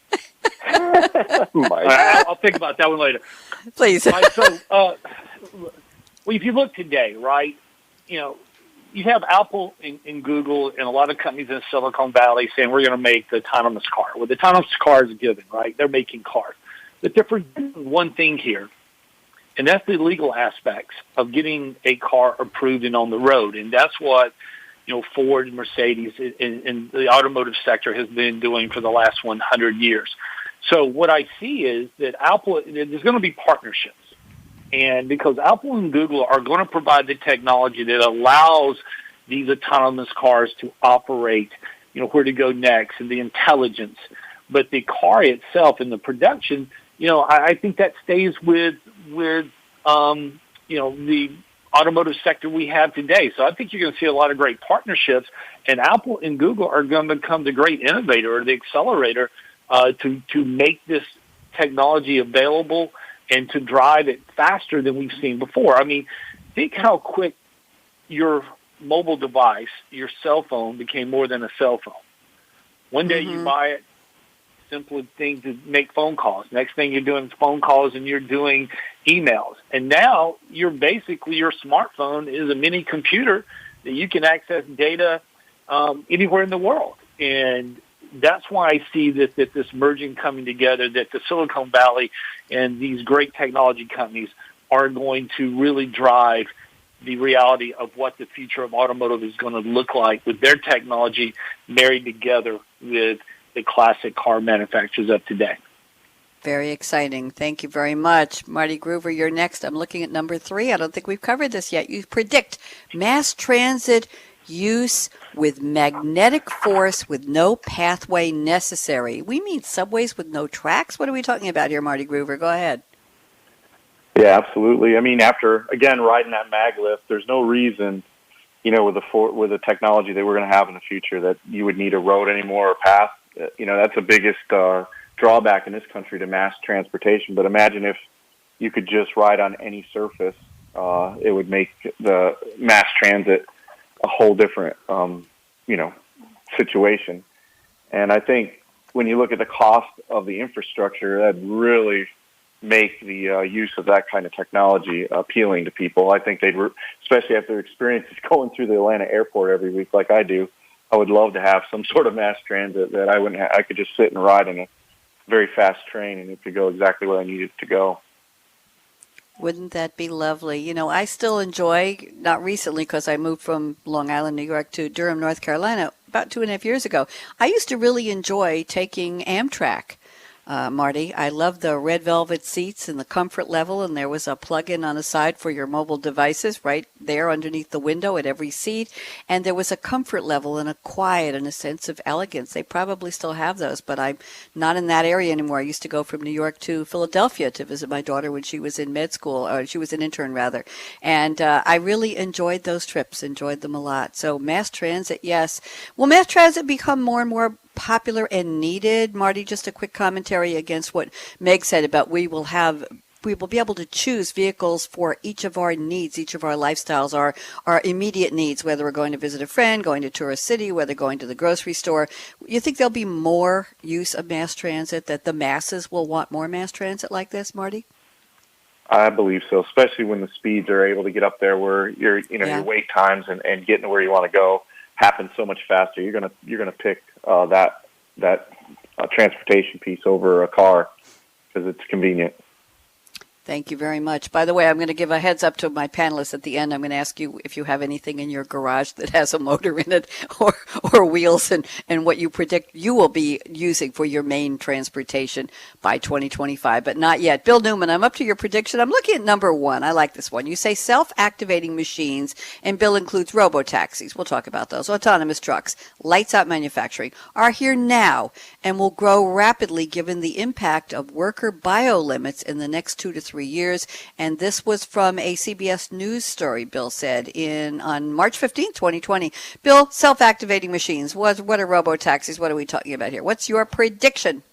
I'll think about that one later. Please. Right, so, well, if you look today, right, you know, you have Apple and Google and a lot of companies in Silicon Valley saying we're going to make the autonomous car. Well, the autonomous car is a given, right? They're making cars. But they're forgetting one thing here, and that's the legal aspects of getting a car approved and on the road. And that's what, you know, Ford and Mercedes in the automotive sector has been doing for the last 100 years. So what I see is that Apple, there's going to be partnerships. And because Apple and Google are going to provide the technology that allows these autonomous cars to operate, you know, where to go next and the intelligence. But the car itself and the production, you know, I think that stays with you know, the automotive sector we have today. So I think you're going to see a lot of great partnerships, and Apple and Google are going to become the great innovator or the accelerator to make this technology available and to drive it faster than we've seen before. I mean, think how quick your mobile device, your cell phone, became more than a cell phone. One day you buy it, simple thing to make phone calls. Next thing you're doing is phone calls and you're doing emails. And now you're basically, your smartphone is a mini computer that you can access data anywhere in the world. And that's why I see this merging coming together, that the Silicon Valley and these great technology companies are going to really drive the reality of what the future of automotive is going to look like with their technology married together with the classic car manufacturers of today. Very exciting. Thank you very much. Marty Groover, you're next. I'm looking at number 3. I don't think we've covered this yet. You predict mass transit use with magnetic force with no pathway necessary. We mean subways with no tracks? What are we talking about here, Marty Groover? Go ahead. Yeah, absolutely. I mean, after, again, riding that mag lift, there's no reason, with the technology that we're going to have in the future, that you would need a road anymore or path. That's the biggest drawback in this country to mass transportation. But imagine if you could just ride on any surface. It would make the mass transit a whole different, situation. And I think when you look at the cost of the infrastructure, that really make the use of that kind of technology appealing to people. I think especially after experiences going through the Atlanta airport every week like I do, I would love to have some sort of mass transit that I could just sit and ride in a very fast train and it could go exactly where I need it to go. Wouldn't that be lovely? I still enjoy, not recently because I moved from Long Island, New York to Durham, North Carolina about 2.5 years ago. I used to really enjoy taking Amtrak. Marty, I love the red velvet seats and the comfort level, and there was a plug-in on the side for your mobile devices right there underneath the window at every seat, and there was a comfort level and a quiet and a sense of elegance. They probably still have those, but I'm not in that area anymore. I used to go from New York to Philadelphia to visit my daughter when she was in med school, or she was an intern rather, and I really enjoyed those trips, enjoyed them a lot. So mass transit, yes. Will mass transit become more and more popular and needed? Marty, just a quick commentary against what Meg said about we will be able to choose vehicles for each of our needs, each of our lifestyles, our immediate needs, whether we're going to visit a friend, going to tour a city, whether going to the grocery store. You think there'll be more use of mass transit, that the masses will want more mass transit like this, Marty? I believe so, especially when the speeds are able to get up there where your wait times and getting to where you want to go happens so much faster. You're gonna pick that transportation piece over a car because it's convenient. Thank you very much. By the way, I'm going to give a heads up to my panelists at the end. I'm going to ask you if you have anything in your garage that has a motor in it or wheels and what you predict you will be using for your main transportation by 2025, but not yet. Bill Newman, I'm up to your prediction. I'm looking at number 1. I like this one. You say self-activating machines, and Bill includes robo-taxis. We'll talk about those. Autonomous trucks, lights-out manufacturing are here now and will grow rapidly given the impact of worker bio-limits in the next 2 to 3 years. And this was from a CBS News story, Bill said, on March 15th, 2020. Bill, self-activating machines, what are robo-taxis? What are we talking about here? What's your prediction?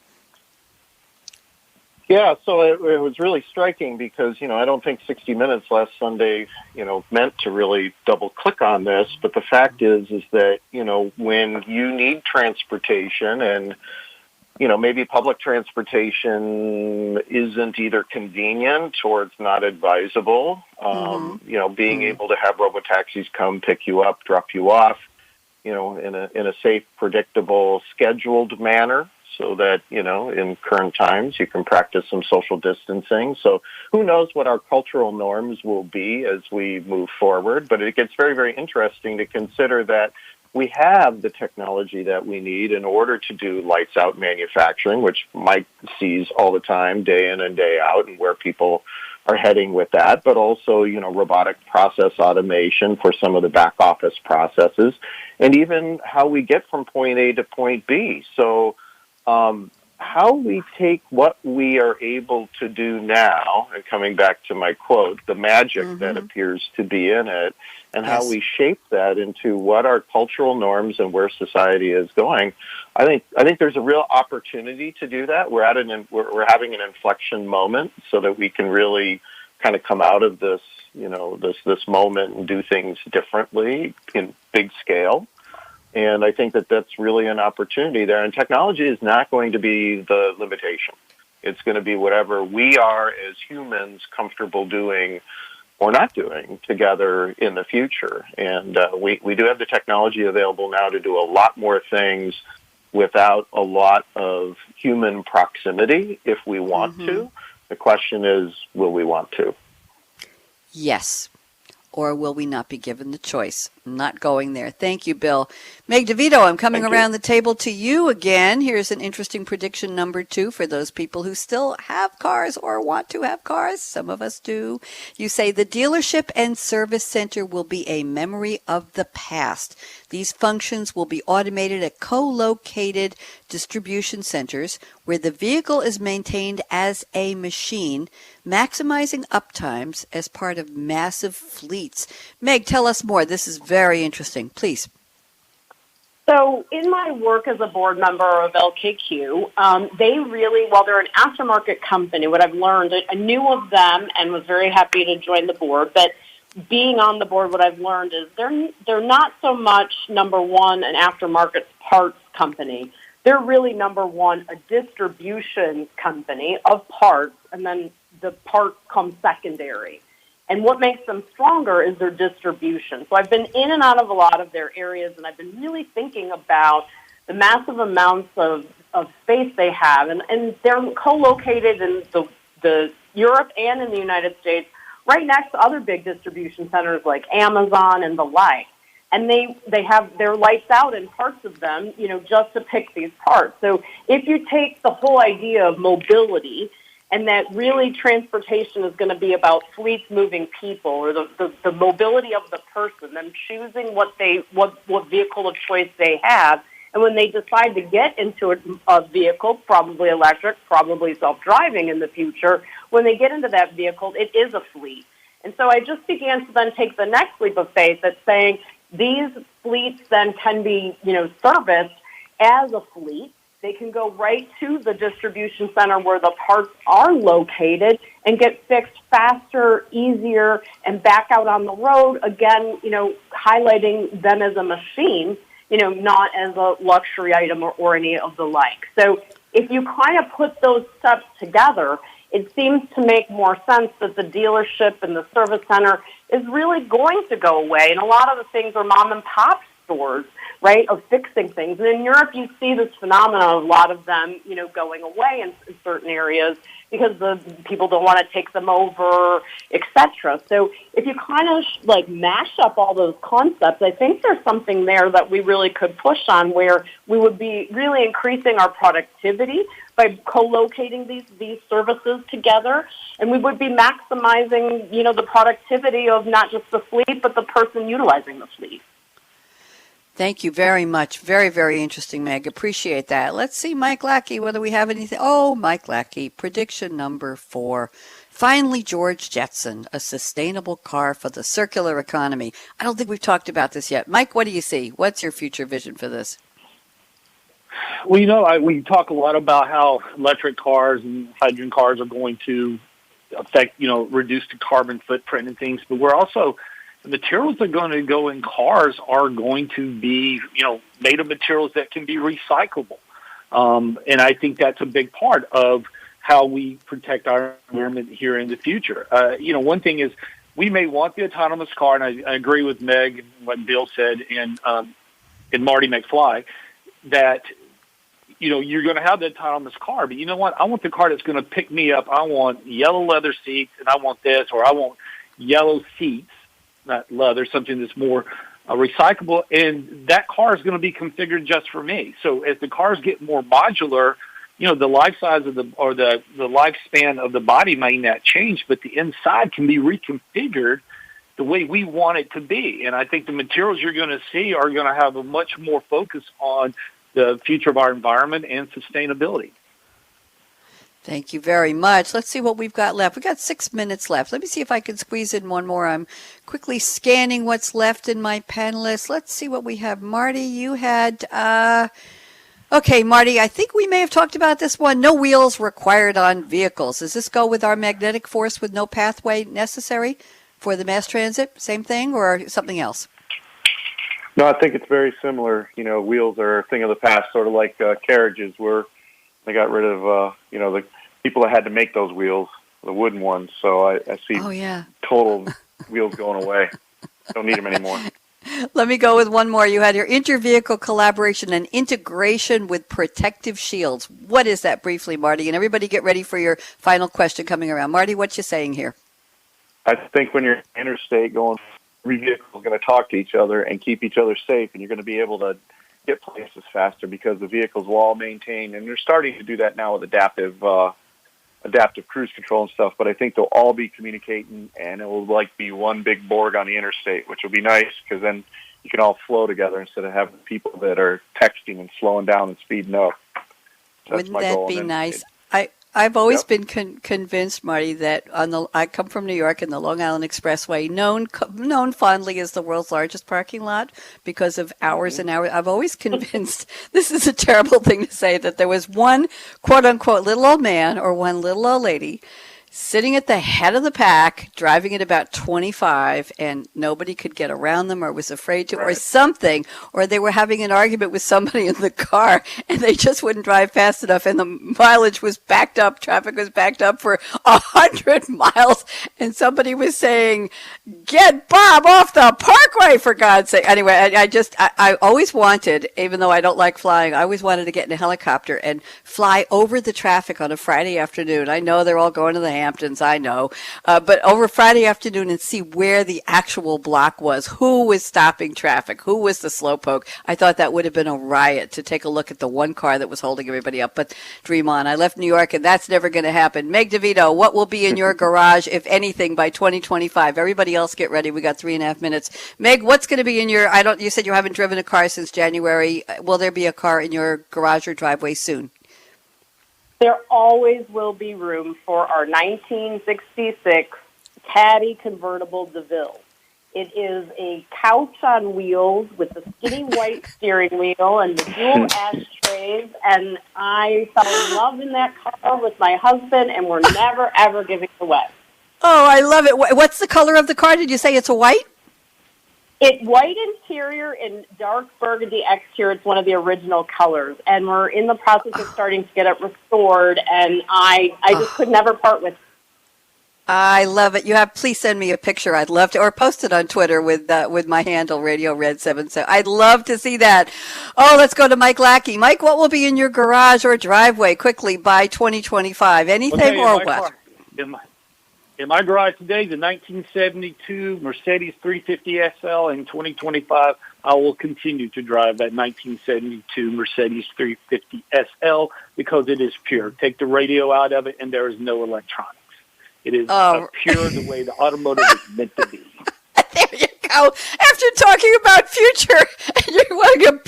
Yeah, so it was really striking because, I don't think 60 Minutes last Sunday, meant to really double-click on this. But the fact is that, when you need transportation and maybe public transportation isn't either convenient or it's not advisable. Being able to have robotaxis come pick you up, drop you off, in a safe, predictable, scheduled manner, so that in current times you can practice some social distancing. So who knows what our cultural norms will be as we move forward? But it gets very, very interesting to consider that we have the technology that we need in order to do lights-out manufacturing, which Mike sees all the time, day in and day out, and where people are heading with that, but also, robotic process automation for some of the back-office processes, and even how we get from point A to point B. So how we take what we are able to do now, and coming back to my quote, the magic that appears to be in it, and how we shape that into what our cultural norms and where society is going. I think there's a real opportunity to do that. We're we're having an inflection moment so that we can really kind of come out of this, this moment and do things differently in big scale. And I think that that's really an opportunity there. And technology is not going to be the limitation. It's going to be whatever we are as humans comfortable doing or not doing together in the future. And we do have the technology available now to do a lot more things without a lot of human proximity if we want to. The question is, will we want to? Yes. Or will we not be given the choice? Not going there. Thank you, Bill. Meg Divitto, I'm coming around the table to you again. Here's an interesting prediction number 2 for those people who still have cars or want to have cars. Some of us do. You say the dealership and service center will be a memory of the past. These functions will be automated at co-located distribution centers where the vehicle is maintained as a machine, maximizing uptimes as part of massive fleets. Meg, tell us more. This is very interesting. Please. So in my work as a board member of LKQ, they really, while they're an aftermarket company, what I've learned, I knew of them and was very happy to join the board, but being on the board, what I've learned is they're not so much, number one, an aftermarket parts company. They're really, number one, a distribution company of parts, and then the parts come secondary. And what makes them stronger is their distribution. So I've been in and out of a lot of their areas, and I've been really thinking about the massive amounts of space they have. And they're co-located in the Europe and in the United States, right next to other big distribution centers like Amazon and the like. And they have their lights out in parts of them, just to pick these parts. So if you take the whole idea of mobility, and that really transportation is going to be about fleets moving people, or the mobility of the person, them choosing what vehicle of choice they have. And when they decide to get into a vehicle, probably electric, probably self-driving in the future, when they get into that vehicle, it is a fleet. And so I just began to then take the next leap of faith that's saying these fleets then can be, serviced as a fleet. They can go right to the distribution center where the parts are located and get fixed faster, easier, and back out on the road, again, highlighting them as a machine, not as a luxury item or any of the like. So if you kind of put those steps together, it seems to make more sense that the dealership and the service center is really going to go away. And a lot of the things are mom and pop stores, right, of fixing things. And in Europe, you see this phenomenon of a lot of them, going away in certain areas because the people don't want to take them over, etc. So if you kind of mash up all those concepts, I think there's something there that we really could push on where we would be really increasing our productivity by co-locating these services together, and we would be maximizing, the productivity of not just the fleet, but the person utilizing the fleet. Thank you very much. Very, very interesting, Meg. Appreciate that. Let's see, Mike Lackey, whether we have anything. Oh, Mike Lackey, prediction number 4. Finally, George Jetson, a sustainable car for the circular economy. I don't think we've talked about this yet. Mike, what do you see? What's your future vision for this? Well, we talk a lot about how electric cars and hydrogen cars are going to affect, reduce the carbon footprint and things, but we're also the materials that are going to go in cars are going to be, made of materials that can be recyclable. And I think that's a big part of how we protect our environment here in the future. One thing is we may want the autonomous car, and I agree with Meg and what Bill said and Marty McFly, that, you're going to have the autonomous car, but you know what? I want the car that's going to pick me up. I want yellow leather seats, and I want this, or I want yellow seats. Not leather, something that's more recyclable, and that car is going to be configured just for me. So as the cars get more modular, the life size of the lifespan of the body may not change, but the inside can be reconfigured the way we want it to be. And I think the materials you're going to see are going to have a much more focus on the future of our environment and sustainability. Thank you very much. Let's see what we've got left. We've got 6 minutes left. Let me see if I can squeeze in one more. I'm quickly scanning what's left in my panelists. Let's see what we have. Marty, you had, okay, Marty, I think we may have talked about this one. No wheels required on vehicles. Does this go with our magnetic force with no pathway necessary for the mass transit? Same thing or something else? No, I think it's very similar. Wheels are a thing of the past, sort of like carriages where they got rid of, the people that had to make those wheels, the wooden ones. So I see total wheels going away. Don't need them anymore. Let me go with one more. You had your inter-vehicle collaboration and integration with protective shields. What is that briefly, Marty? And everybody get ready for your final question coming around. Marty, what you saying here? I think when you're interstate going, every vehicle is going to talk to each other and keep each other safe, and you're going to be able to get places faster because the vehicles will all maintain, and they're starting to do that now with adaptive cruise control and stuff, but I think they'll all be communicating, and it will be one big Borg on the interstate, which will be nice because then you can all flow together instead of having people that are texting and slowing down and speeding up. Wouldn't that be nice? I've always been convinced, Marty, that I come from New York, and the Long Island Expressway, known fondly as the world's largest parking lot because of hours and hours. I've always convinced, this is a terrible thing to say, that there was one quote-unquote little old man or one little old lady sitting at the head of the pack, driving at about 25, and nobody could get around them or was afraid to, or something, or they were having an argument with somebody in the car, and they just wouldn't drive fast enough, and the mileage was backed up, traffic was backed up for 100 miles, and somebody was saying, "Get Bob off the parkway, for God's sake." Anyway, I always wanted, even though I don't like flying, I always wanted to get in a helicopter and fly over the traffic on a Friday afternoon. I know they're all going to the Hamptons, I know, but over Friday afternoon and see where the actual block was, who was stopping traffic, who was the slowpoke. I thought that would have been a riot to take a look at the one car that was holding everybody up, but dream on. I left New York, and that's never going to happen. Meg Divitto, what will be in your garage, if anything, by 2025? Everybody else get ready. We got 3.5 minutes. Meg, what's going to be in your, you said you haven't driven a car since January. Will there be a car in your garage or driveway soon? There always will be room for our 1966 Caddy convertible DeVille. It is a couch on wheels with the skinny white steering wheel and the dual ashtrays, and I fell in love in that car with my husband, and we're never, ever giving it away. Oh, I love it. What's the color of the car? Did you say it's a white? It's white interior and dark burgundy exterior. It's one of the original colors, and we're in the process of starting to get it restored, and I just could never part with it. I love it. Please send me a picture. I'd love to, or post it on Twitter with my handle, Radio Red 77. I'd love to see that. Oh, let's go to Mike Lackey. Mike, what will be in your garage or driveway quickly by 2025? Anything or what? In my garage today, the 1972 Mercedes 350 SL. In 2025, I will continue to drive that 1972 Mercedes 350 SL because it is pure. Take the radio out of it, and there is no electronics. It is pure the way the automotive is meant to be. There you go. After talking about future, you're wanting a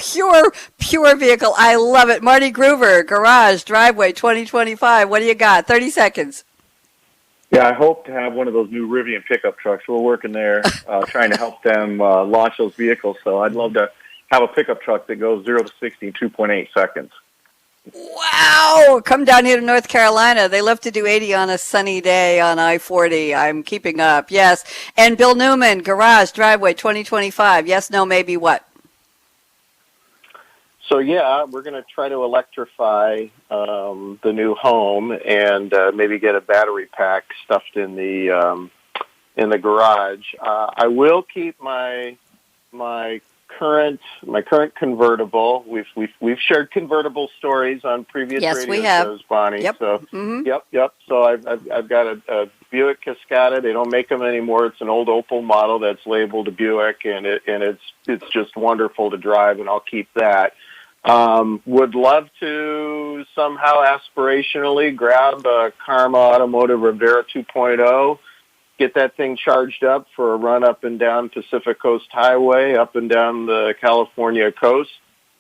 pure vehicle. I love it. Marty Groover, garage, driveway, 2025. What do you got? 30 seconds. Yeah, I hope to have one of those new Rivian pickup trucks. We're working there trying to help them launch those vehicles. So I'd love to have a pickup truck that goes 0 to 60 in 2.8 seconds. Wow! Come down here to North Carolina. They love to do 80 on a sunny day on I-40. I'm keeping up. Yes. And Bill Newman, garage, driveway, 2025. Yes, no, maybe what? So, yeah, we're going to try to electrify the new home and maybe get a battery pack stuffed in the garage. I will keep my current convertible. We've shared convertible stories on previous radio shows, Bonnie. Yep. So, Yep. So I've got a Buick Cascada. They don't make them anymore. It's an old Opel model that's labeled a Buick, and it's just wonderful to drive, and I'll keep that. Would love to somehow aspirationally grab a Karma Automotive Rivera 2.0, get that thing charged up for a run up and down Pacific Coast Highway, up and down the California coast,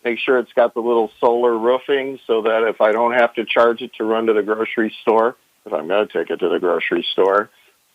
Make sure it's got the little solar roofing so that if I don't have to charge it to run to the grocery store, if I'm going to take it to the grocery store,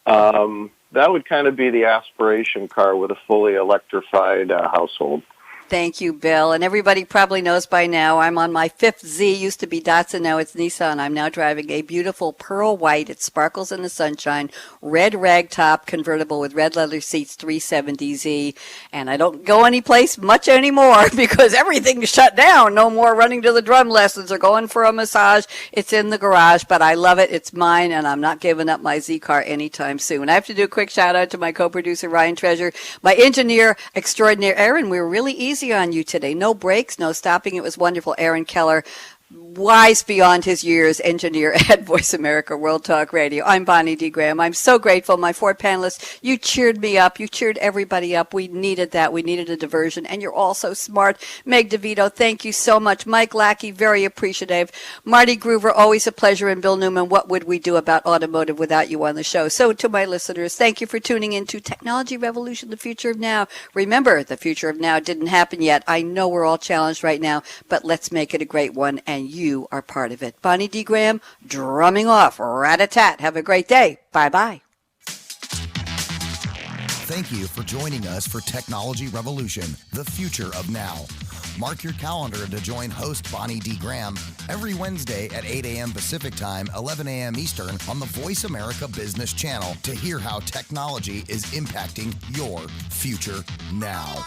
that would kind of be the aspiration car with a fully electrified household. Thank you, Bill. And everybody probably knows by now I'm on my 5th Z. Used to be Datsun, now it's Nissan. I'm now driving a beautiful pearl white. It sparkles in the sunshine. Red rag top convertible with red leather seats, 370Z. And I don't go anyplace much anymore because everything's shut down. No more running to the drum lessons or going for a massage. It's in the garage, but I love it. It's mine, and I'm not giving up my Z car anytime soon. I have to do a quick shout out to my co-producer, Ryan Treasure, my engineer extraordinaire, Aaron. We were really easy on you today. No breaks, no stopping. It was wonderful. Aaron Keller, wise beyond his years, engineer at Voice America World Talk Radio. I'm Bonnie D. Graham. I'm so grateful. My 4 panelists, you cheered me up. You cheered everybody up. We needed that. We needed a diversion, and you're all so smart. Meg Divitto, thank you so much. Mike Lackey, very appreciative. Marty Groover, always a pleasure. And Bill Newman, what would we do about automotive without you on the show? So to my listeners, thank you for tuning in to Technology Revolution, the future of now. Remember, the future of now didn't happen yet. I know we're all challenged right now, but let's make it a great one, and you are part of it. Bonnie D. Graham, drumming off. Rat-a-tat. Have a great day. Bye-bye. Thank you for joining us for Technology Revolution, the future of now. Mark your calendar to join host Bonnie D. Graham every Wednesday at 8 a.m. Pacific Time, 11 a.m. Eastern on the Voice America Business Channel to hear how technology is impacting your future now.